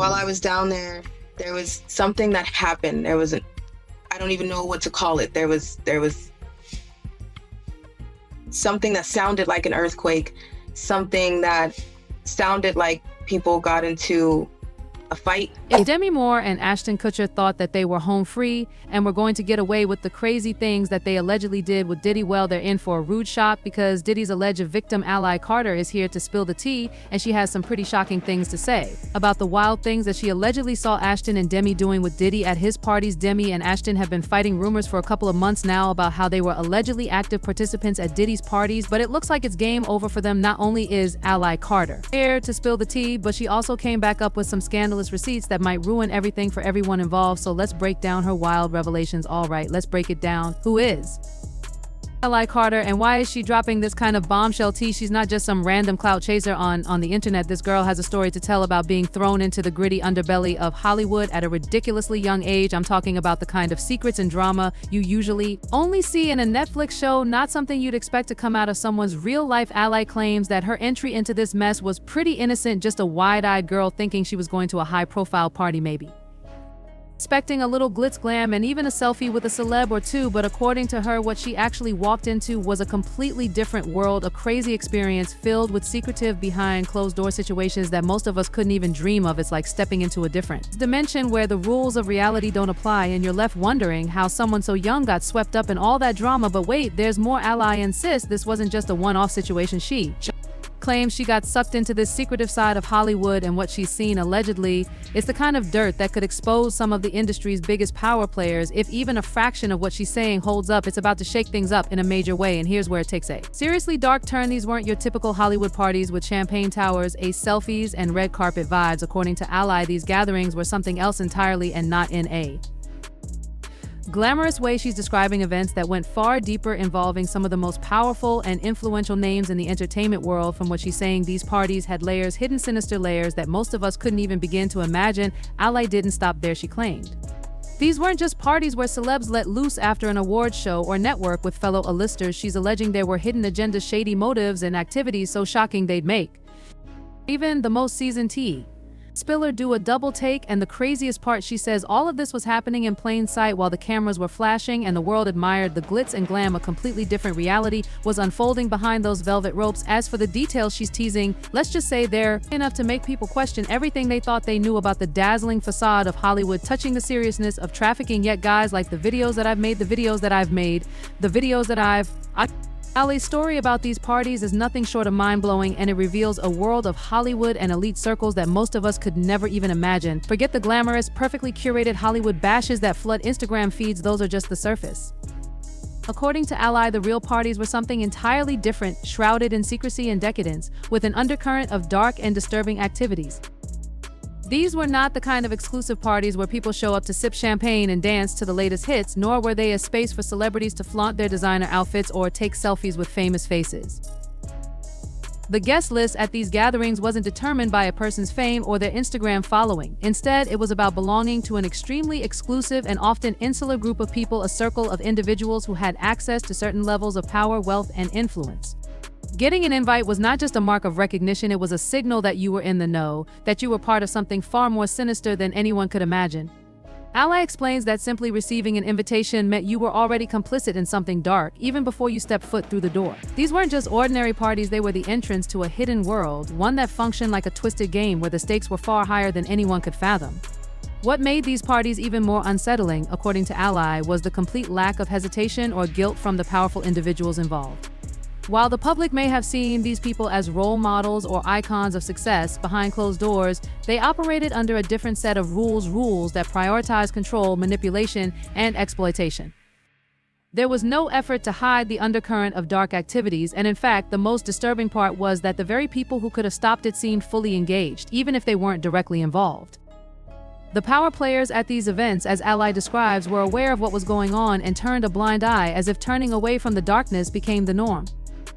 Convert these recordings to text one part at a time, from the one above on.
while I was down there was something that happened. I don't even know what to call it. There was something that sounded like an earthquake, something that sounded like people got into a fight. If Demi Moore and Ashton Kutcher thought that they were home free and were going to get away with the crazy things that they allegedly did with Diddy, well, they're in for a rude shock, because Diddy's alleged victim ally Carter is here to spill the tea, and she has some pretty shocking things to say about the wild things that she allegedly saw Ashton and Demi doing with Diddy at his parties. Demi and Ashton have been fighting rumors for a couple of months now about how they were allegedly active participants at Diddy's parties, but it looks like it's game over for them. Not only is ally Carter here to spill the tea, but she also came back up with some scandalous receipts that might ruin everything for everyone involved. So let's break down her wild revelations. All right, let's break it down. Who is ally Carter, and why is she dropping this kind of bombshell tea? She's not just some random clout chaser on the internet. This girl has a story to tell about being thrown into the gritty underbelly of Hollywood at a ridiculously young age. I'm talking about the kind of secrets and drama you usually only see in a Netflix show, not something you'd expect to come out of someone's real-life. Ally claims that her entry into this mess was pretty innocent, just a wide-eyed girl thinking she was going to a high-profile party, maybe expecting a little glitz glam and even a selfie with a celeb or two. But according to her, what she actually walked into was a completely different world, a crazy experience filled with secretive behind closed door situations that most of us couldn't even dream of. It's like stepping into a different dimension where the rules of reality don't apply, and you're left wondering how someone so young got swept up in all that drama. But wait, there's more. Ally insists this wasn't just a one-off situation. She claims she got sucked into this secretive side of Hollywood, and what she's seen allegedly is the kind of dirt that could expose some of the industry's biggest power players. If even a fraction of what she's saying holds up, it's about to shake things up in a major way, and here's where it takes a seriously dark turn. These weren't your typical Hollywood parties with champagne towers, selfies, and red carpet vibes. According to Ally, these gatherings were something else entirely, and not in a glamorous way. She's describing events that went far deeper, involving some of the most powerful and influential names in the entertainment world. From what she's saying, these parties had layers, hidden sinister layers that most of us couldn't even begin to imagine. Ally didn't stop there. She claimed these weren't just parties where celebs let loose after an awards show or network with fellow A-listers. She's alleging there were hidden agendas, shady motives, and activities so shocking they'd make even the most seasoned tea spiller do a double take. And the craziest part, she says all of this was happening in plain sight while the cameras were flashing and the world admired the glitz and glam. A completely different reality was unfolding behind those velvet ropes. As for the details she's teasing, let's just say they're enough to make people question everything they thought they knew about the dazzling facade of Hollywood, touching the seriousness of trafficking. Yet guys, like the videos that I've made, Ally's story about these parties is nothing short of mind-blowing, and it reveals a world of Hollywood and elite circles that most of us could never even imagine. Forget the glamorous, perfectly curated Hollywood bashes that flood Instagram feeds. Those are just the surface. According to Ally, the real parties were something entirely different, shrouded in secrecy and decadence, with an undercurrent of dark and disturbing activities. These were not the kind of exclusive parties where people show up to sip champagne and dance to the latest hits, nor were they a space for celebrities to flaunt their designer outfits or take selfies with famous faces. The guest list at these gatherings wasn't determined by a person's fame or their Instagram following. Instead, it was about belonging to an extremely exclusive and often insular group of people, a circle of individuals who had access to certain levels of power, wealth, and influence. Getting an invite was not just a mark of recognition, it was a signal that you were in the know, that you were part of something far more sinister than anyone could imagine. Ally explains that simply receiving an invitation meant you were already complicit in something dark, even before you stepped foot through the door. These weren't just ordinary parties, they were the entrance to a hidden world, one that functioned like a twisted game where the stakes were far higher than anyone could fathom. What made these parties even more unsettling, according to Ally, was the complete lack of hesitation or guilt from the powerful individuals involved. While the public may have seen these people as role models or icons of success, behind closed doors, they operated under a different set of rules that prioritize control, manipulation, and exploitation. There was no effort to hide the undercurrent of dark activities, and in fact, the most disturbing part was that the very people who could have stopped it seemed fully engaged, even if they weren't directly involved. The power players at these events, as Ally describes, were aware of what was going on and turned a blind eye, as if turning away from the darkness became the norm.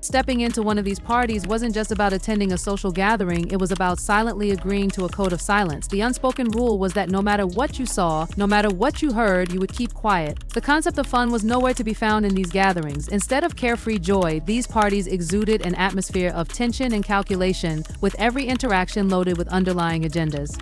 Stepping into one of these parties wasn't just about attending a social gathering, it was about silently agreeing to a code of silence. The unspoken rule was that no matter what you saw, no matter what you heard, you would keep quiet. The concept of fun was nowhere to be found in these gatherings. Instead of carefree joy, these parties exuded an atmosphere of tension and calculation, with every interaction loaded with underlying agendas.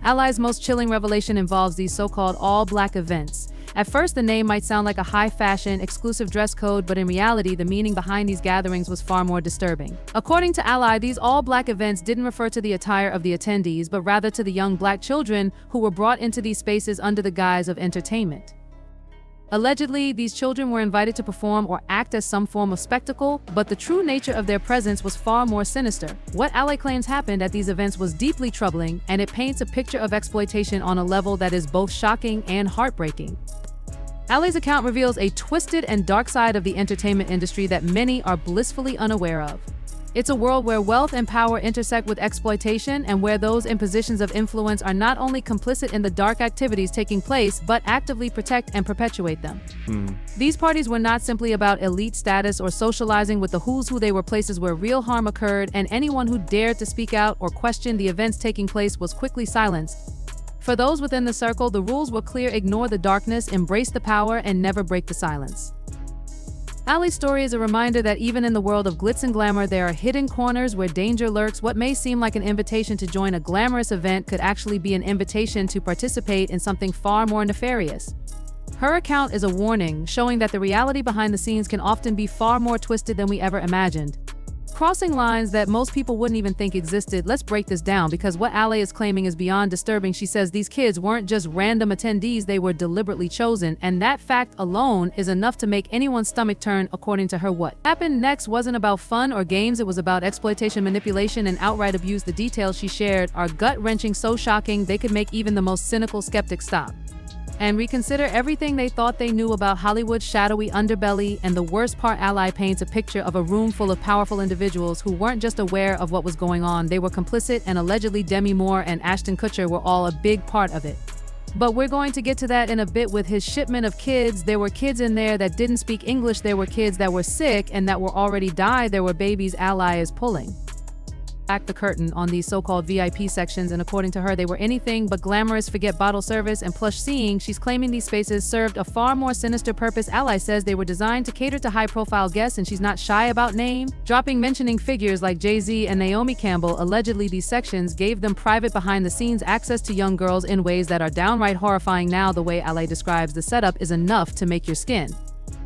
Ally's most chilling revelation involves these so-called all-black events. At first, the name might sound like a high-fashion, exclusive dress code, but in reality, the meaning behind these gatherings was far more disturbing. According to Ally, these all-black events didn't refer to the attire of the attendees, but rather to the young black children who were brought into these spaces under the guise of entertainment. Allegedly, these children were invited to perform or act as some form of spectacle, but the true nature of their presence was far more sinister. What Ally claims happened at these events was deeply troubling, and it paints a picture of exploitation on a level that is both shocking and heartbreaking. Ally's account reveals a twisted and dark side of the entertainment industry that many are blissfully unaware of. It's a world where wealth and power intersect with exploitation, and where those in positions of influence are not only complicit in the dark activities taking place, but actively protect and perpetuate them. These parties were not simply about elite status or socializing with the who's who. They were places where real harm occurred, and anyone who dared to speak out or question the events taking place was quickly silenced. For those within the circle, the rules were clear: ignore the darkness, embrace the power, and never break the silence. Ally's story is a reminder that even in the world of glitz and glamour, there are hidden corners where danger lurks. What may seem like an invitation to join a glamorous event could actually be an invitation to participate in something far more nefarious. Her account is a warning, showing that the reality behind the scenes can often be far more twisted than we ever imagined. Crossing lines that most people wouldn't even think existed. Let's break this down, because what Ally is claiming is beyond disturbing. She says these kids weren't just random attendees, they were deliberately chosen, and that fact alone is enough to make anyone's stomach turn. According to her, what happened next wasn't about fun or games, it was about exploitation, manipulation, and outright abuse. The details she shared are gut-wrenching, so shocking they could make even the most cynical skeptic stop and reconsider everything they thought they knew about Hollywood's shadowy underbelly. And the worst part, Ally paints a picture of a room full of powerful individuals who weren't just aware of what was going on, they were complicit, and allegedly Demi Moore and Ashton Kutcher were all a big part of it. But we're going to get to that in a bit. With his shipment of kids, there were kids in there that didn't speak English, there were kids that were sick and that were already died, there were babies. Ally is pulling back the curtain on these so-called VIP sections, and according to her, they were anything but glamorous. Forget bottle service and plush seeing. She's claiming these spaces served a far more sinister purpose. Ally says they were designed to cater to high-profile guests, and she's not shy about name dropping, mentioning figures like Jay-Z and Naomi Campbell. Allegedly, these sections gave them private behind-the-scenes access to young girls in ways that are downright horrifying. Now, the way Ally describes the setup is enough to make your skin.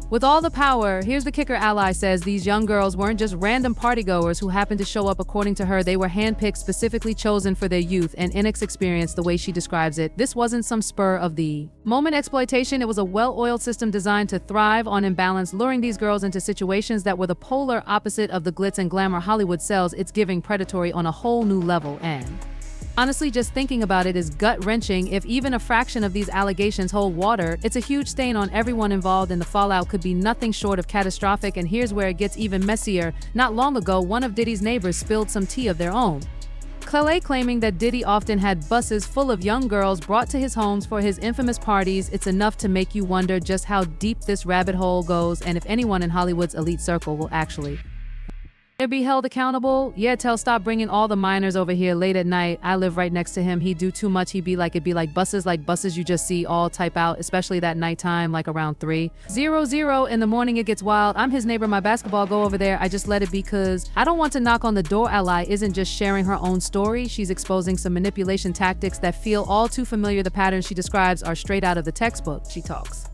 With all the power, here's the kicker. Ally says these young girls weren't just random partygoers who happened to show up. According to her, they were handpicked, specifically chosen for their youth and inexperience. The way she describes it, this wasn't some spur-of-the-moment exploitation. It was a well-oiled system designed to thrive on imbalance, luring these girls into situations that were the polar opposite of the glitz and glamour Hollywood sells. It's giving predatory on a whole new level, and honestly, just thinking about it is gut-wrenching. If even a fraction of these allegations hold water, it's a huge stain on everyone involved, and the fallout could be nothing short of catastrophic. And here's where it gets even messier. Not long ago, one of Diddy's neighbors spilled some tea of their own, claiming that Diddy often had buses full of young girls brought to his homes for his infamous parties. It's enough to make you wonder just how deep this rabbit hole goes, and if anyone in Hollywood's elite circle will actually be held accountable. Yeah, stop bringing all the minors over here late at night. I live right next to him. He'd do too much. It'd be like buses you just see all type out, especially that nighttime, like around 3:00 in the morning. It gets wild. I'm his neighbor. My basketball go over there. I just let it be because I don't want to knock on the door. Ally isn't just sharing her own story. She's exposing some manipulation tactics that feel all too familiar. The patterns she describes are straight out of the textbook. She talks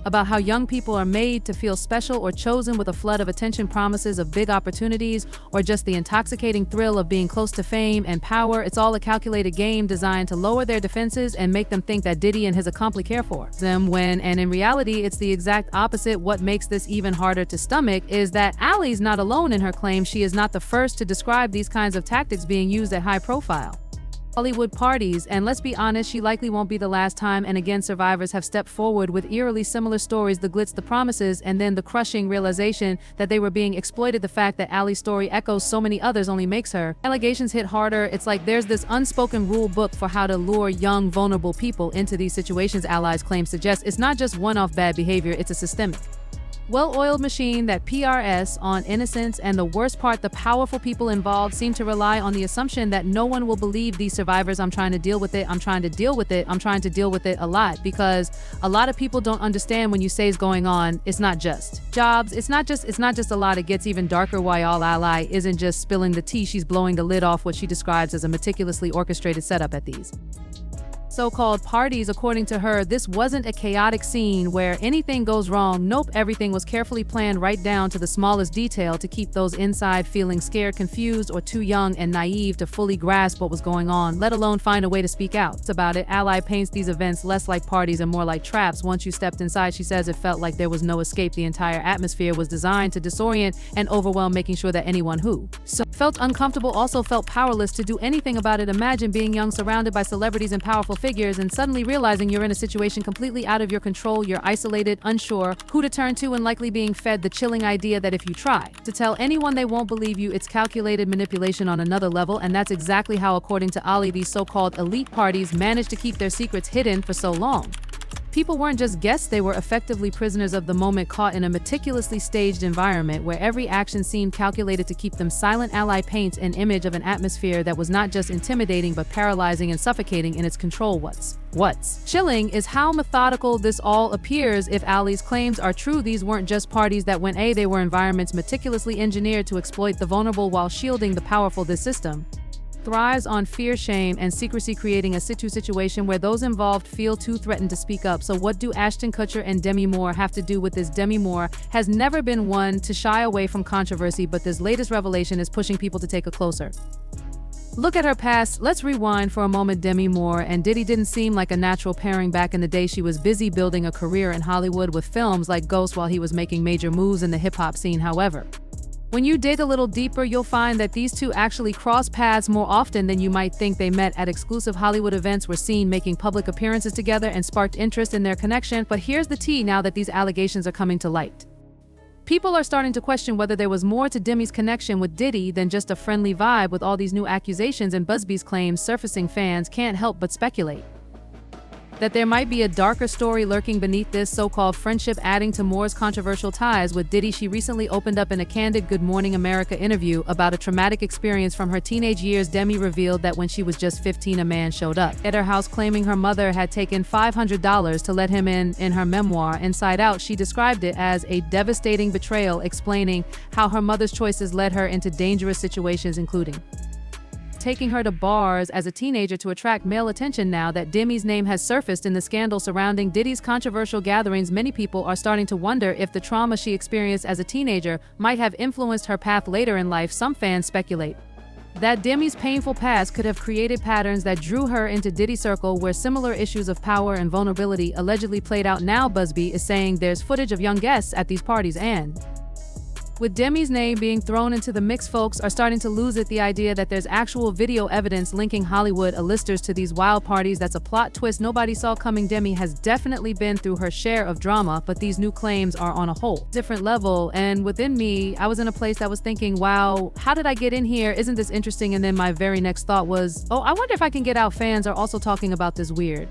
about how young people are made to feel special or chosen with a flood of attention, promises of big opportunities, or just the intoxicating thrill of being close to fame and power. It's all a calculated game designed to lower their defenses and make them think that Diddy and his accomplice care for them and in reality, it's the exact opposite. What makes this even harder to stomach is that Ally's not alone in her claim. She is not the first to describe these kinds of tactics being used at high-profile Hollywood parties, and let's be honest, she likely won't be the last time. And again, survivors have stepped forward with eerily similar stories: the glitz, the promises, and then the crushing realization that they were being exploited. The fact that Ally's story echoes so many others only makes her allegations hit harder. It's like there's this unspoken rule book for how to lure young, vulnerable people into these situations. Ally's claim suggests it's not just one-off bad behavior, it's a systemic well-oiled machine that PRS on innocence, and the worst part, the powerful people involved seem to rely on the assumption that no one will believe these survivors. I'm trying to deal with it. I'm trying to deal with it. I'm trying to deal with it a lot, because a lot of people don't understand when you say is going on. It's not just jobs. It's not just a lot. It gets even darker. Why all ally isn't just spilling the tea. She's blowing the lid off what she describes as a meticulously orchestrated setup at these so-called parties. According to her, this wasn't a chaotic scene where anything goes wrong. Nope, everything was carefully planned right down to the smallest detail to keep those inside feeling scared, confused, or too young and naive to fully grasp what was going on, let alone find a way to speak out about it. Ally paints these events less like parties and more like traps. Once you stepped inside, she says it felt like there was no escape. The entire atmosphere was designed to disorient and overwhelm, making sure that anyone who felt uncomfortable also felt powerless to do anything about it. Imagine being young, surrounded by celebrities and powerful figures, and suddenly realizing you're in a situation completely out of your control. You're isolated, unsure who to turn to, and likely being fed the chilling idea that if you try to tell anyone, they won't believe you. It's calculated manipulation on another level, and that's exactly how, according to Ali, these so-called elite parties managed to keep their secrets hidden for so long. People weren't just guests, they were effectively prisoners of the moment, caught in a meticulously staged environment where every action seemed calculated to keep them silent. Ally paints an image of an atmosphere that was not just intimidating but paralyzing and suffocating in its control. What's chilling is how methodical this all appears. If Ali's claims are true, these weren't just parties that went they were environments meticulously engineered to exploit the vulnerable while shielding the powerful. This system thrives on fear, shame, and secrecy, creating a situation where those involved feel too threatened to speak up. So what do Ashton Kutcher and Demi Moore have to do with this? Demi Moore has never been one to shy away from controversy, but this latest revelation is pushing people to take a closer look at her past. Let's rewind for a moment. Demi Moore and Diddy didn't seem like a natural pairing back in the day. She was busy building a career in Hollywood with films like Ghost while he was making major moves in the hip-hop scene. However, when you dig a little deeper, you'll find that these two actually cross paths more often than you might think. They met at exclusive Hollywood events, were seen making public appearances together, and sparked interest in their connection. But here's the tea now that these allegations are coming to light. People are starting to question whether there was more to Demi's connection with Diddy than just a friendly vibe. With all these new accusations and Busby's claims surfacing, fans can't help but speculate that there might be a darker story lurking beneath this so-called friendship. Adding to Moore's controversial ties with Diddy, she recently opened up in a candid Good Morning America interview about a traumatic experience from her teenage years. Demi revealed that when she was just 15, a man showed up at her house claiming her mother had taken $500 to let him in. In her memoir, Inside Out, she described it as a devastating betrayal, explaining how her mother's choices led her into dangerous situations, including taking her to bars as a teenager to attract male attention. Now that Demi's name has surfaced in the scandal surrounding Diddy's controversial gatherings, many people are starting to wonder if the trauma she experienced as a teenager might have influenced her path later in life. Some fans speculate that Demi's painful past could have created patterns that drew her into Diddy's circle, where similar issues of power and vulnerability allegedly played out. Now Busby is saying there's footage of young guests at these parties, and with Demi's name being thrown into the mix, folks are starting to lose it. The idea that there's actual video evidence linking Hollywood A-listers to these wild parties, that's a plot twist nobody saw coming. Demi has definitely been through her share of drama, but these new claims are on a whole different level. And within me, I was in a place that was thinking, wow, how did I get in here? Isn't this interesting? And then my very next thought was, oh, I wonder if I can get out. Fans are also talking about this weird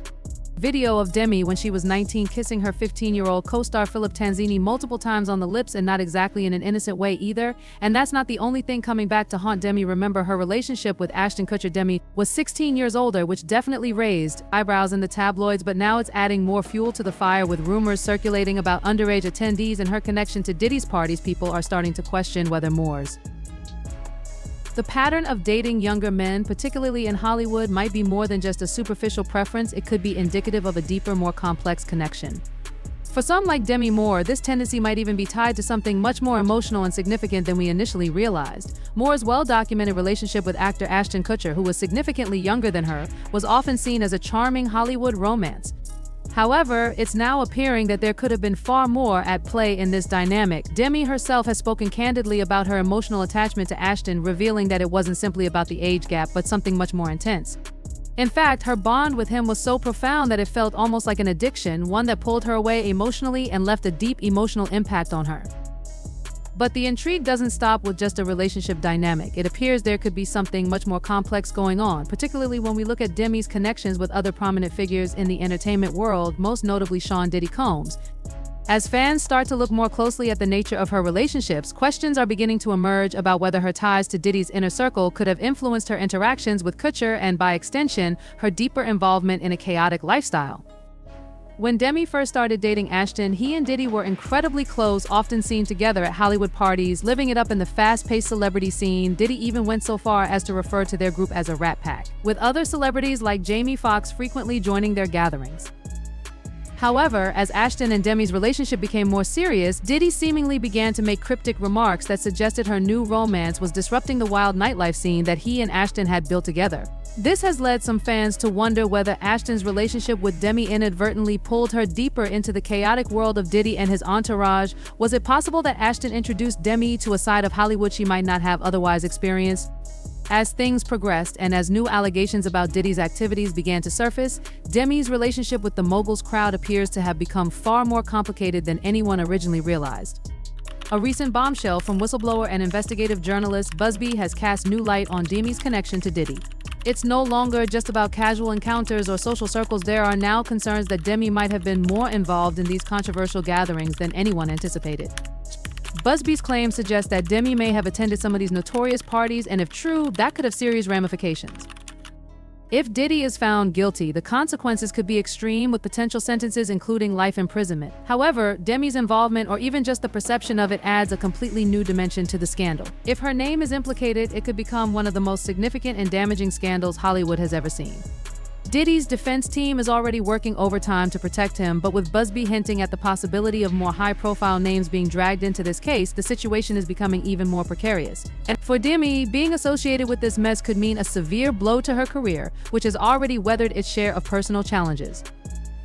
video of Demi when she was 19 kissing her 15-year-old co-star Philip Tanzini multiple times on the lips, and not exactly in an innocent way either. And that's not the only thing coming back to haunt Demi. Remember, her relationship with Ashton Kutcher Demi was 16 years older, which definitely raised eyebrows in the tabloids, but now it's adding more fuel to the fire with rumors circulating about underage attendees and her connection to Diddy's parties. People are starting to question whether Moore's the pattern of dating younger men, particularly in Hollywood, might be more than just a superficial preference. It could be indicative of a deeper, more complex connection. For some, like Demi Moore, this tendency might even be tied to something much more emotional and significant than we initially realized. Moore's well-documented relationship with actor Ashton Kutcher, who was significantly younger than her, was often seen as a charming Hollywood romance. However, it's now appearing that there could have been far more at play in this dynamic. Demi herself has spoken candidly about her emotional attachment to Ashton, revealing that it wasn't simply about the age gap, but something much more intense. In fact, her bond with him was so profound that it felt almost like an addiction, one that pulled her away emotionally and left a deep emotional impact on her. But the intrigue doesn't stop with just a relationship dynamic. It appears there could be something much more complex going on, particularly when we look at Demi's connections with other prominent figures in the entertainment world, most notably Sean Diddy Combs. As fans start to look more closely at the nature of her relationships, questions are beginning to emerge about whether her ties to Diddy's inner circle could have influenced her interactions with Kutcher and, by extension, her deeper involvement in a chaotic lifestyle. When Demi first started dating Ashton, he and Diddy were incredibly close, often seen together at Hollywood parties, living it up in the fast-paced celebrity scene. Diddy even went so far as to refer to their group as a rat pack, with other celebrities like Jamie Foxx frequently joining their gatherings. However, as Ashton and Demi's relationship became more serious, Diddy seemingly began to make cryptic remarks that suggested her new romance was disrupting the wild nightlife scene that he and Ashton had built together. This has led some fans to wonder whether Ashton's relationship with Demi inadvertently pulled her deeper into the chaotic world of Diddy and his entourage. Was it possible that Ashton introduced Demi to a side of Hollywood she might not have otherwise experienced? As things progressed and as new allegations about Diddy's activities began to surface, Demi's relationship with the mogul's crowd appears to have become far more complicated than anyone originally realized. A recent bombshell from whistleblower and investigative journalist Busby has cast new light on Demi's connection to Diddy. It's no longer just about casual encounters or social circles. There are now concerns that Demi might have been more involved in these controversial gatherings than anyone anticipated. Busby's claims suggest that Demi may have attended some of these notorious parties, and if true, that could have serious ramifications. If Diddy is found guilty, the consequences could be extreme, with potential sentences including life imprisonment. However, Demi's involvement, or even just the perception of it, adds a completely new dimension to the scandal. If her name is implicated, it could become one of the most significant and damaging scandals Hollywood has ever seen. Diddy's defense team is already working overtime to protect him, but with Busby hinting at the possibility of more high-profile names being dragged into this case, the situation is becoming even more precarious. And for Demi, being associated with this mess could mean a severe blow to her career, which has already weathered its share of personal challenges.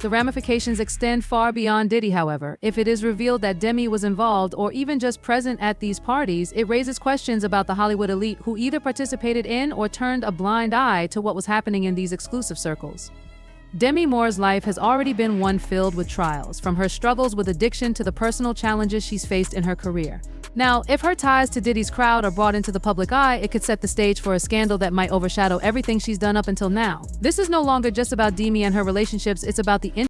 The ramifications extend far beyond Diddy, however. If it is revealed that Demi was involved or even just present at these parties, it raises questions about the Hollywood elite who either participated in or turned a blind eye to what was happening in these exclusive circles. Demi Moore's life has already been one filled with trials, from her struggles with addiction to the personal challenges she's faced in her career. Now, if her ties to Diddy's crowd are brought into the public eye, it could set the stage for a scandal that might overshadow everything she's done up until now. This is no longer just about Demi and her relationships, it's about the